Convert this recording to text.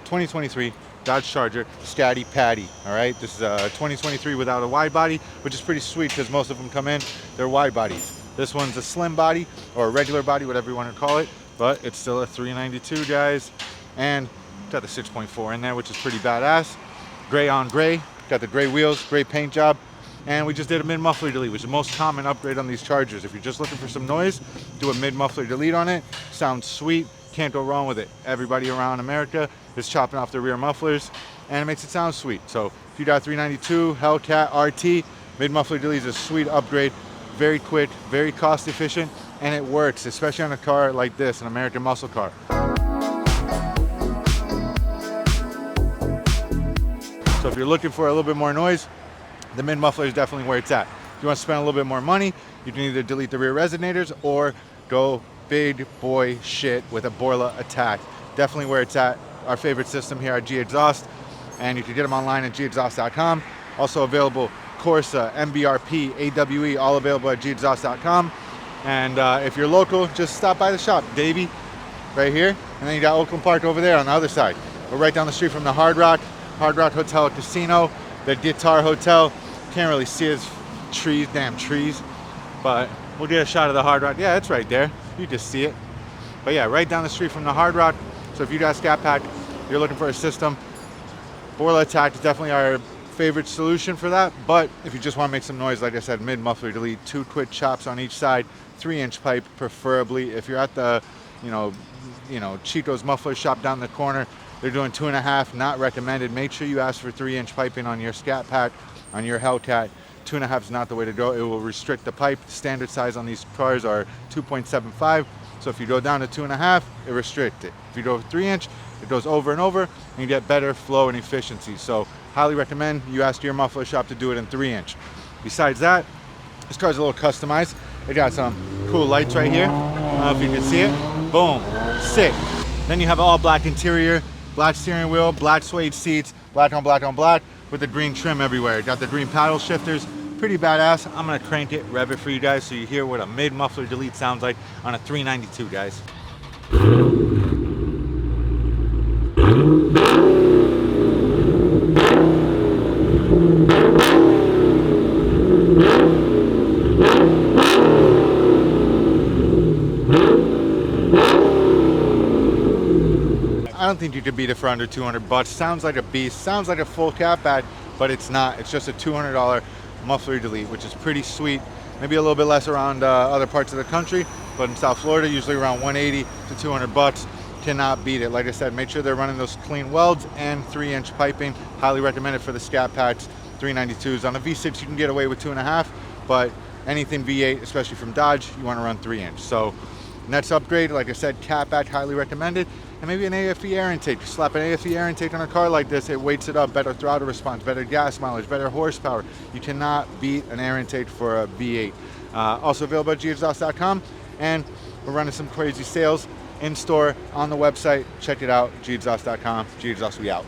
2023 Dodge Charger Scatty Patty. All right, this is a 2023 without a wide body, which is pretty sweet because most of them come in, they're wide bodies. This one's a slim body or a regular body, whatever you want to call it, but it's still a 392, guys. And got the 6.4 in there, which is pretty badass. Gray on gray, got the gray wheels, gray paint job. And we just did a mid-muffler delete, which is the most common upgrade on these Chargers. If you're just looking for some noise, do a mid-muffler delete on it. Sounds sweet, can't go wrong with it. Everybody around America is chopping off the rear mufflers, and it makes it sound sweet. So if you got 392, Hellcat, RT, mid-muffler delete is a sweet upgrade. Very quick, very cost efficient, and it works, especially on a car like this, an American muscle car. So if you're looking for a little bit more noise, the mid-muffler is definitely where it's at. If you want to spend a little bit more money, you can either delete the rear resonators or go big boy shit with a Borla Attack. Definitely where it's at. Our favorite system here at G Exhaust, and you can get them online at gexhaust.com. Also available Corsa, MBRP, AWE, all available at gexhaust.com. And if you're local, just stop by the shop, Davey, right here. And then you got Oakland Park over there on the other side. We're right down the street from the Hard Rock Hotel Casino, the Guitar Hotel. Can't really see his trees, damn trees, but we'll get a shot of the Hard Rock. Yeah, it's right there. You just see it. But yeah, right down the street from the Hard Rock. So if you got Scat Pack, you're looking for a system, Borla Attack is definitely our favorite solution for that. But if you just want to make some noise, like I said, mid-muffler delete, 2 quick chops on each side, 3-inch pipe preferably. If you're at the, you know, Chico's muffler shop down the corner, they're doing 2.5, not recommended. Make sure you ask for 3-inch piping on your Scat Pack, on your Hellcat. 2.5 is not the way to go. It will restrict the pipe. Standard size on these cars are 2.75. So if you go down to 2.5, it restricts it. If you go 3-inch, it goes over and over, and you get better flow and efficiency. So highly recommend you ask your muffler shop to do it in 3-inch. Besides that, this car's a little customized. It got some cool lights right here. I don't know if you can see it. Boom, sick. Then you have an all black interior, black steering wheel, black suede seats, black on black on black, with the green trim everywhere. Got the green paddle shifters, pretty badass. I'm gonna crank it, rev it for you guys so you hear what a mid-muffler delete sounds like on a 392, guys. I don't think you could beat it for under 200 bucks. Sounds like a beast, sounds like a full cat bag, but it's not. It's just a $200 muffler delete, which is pretty sweet. Maybe a little bit less around other parts of the country, but in South Florida, usually around 180 to 200 bucks. Cannot beat it. Like I said, make sure they're running those clean welds and 3-inch piping. Highly recommend it for the Scat Packs 392s. On a V6, you can get away with 2.5, but anything V8, especially from Dodge, you want to run 3-inch. So next upgrade, like I said, cat back, highly recommended. And maybe an AFE air intake. You slap an AFE air intake on a car like this, it weights it up. Better throttle response, better gas mileage, better horsepower. You cannot beat an air intake for a V8. Also available at gexhaust.com, and we're running some crazy sales in store on the website. Check it out, gexhaust.com. G Exhaust, we out.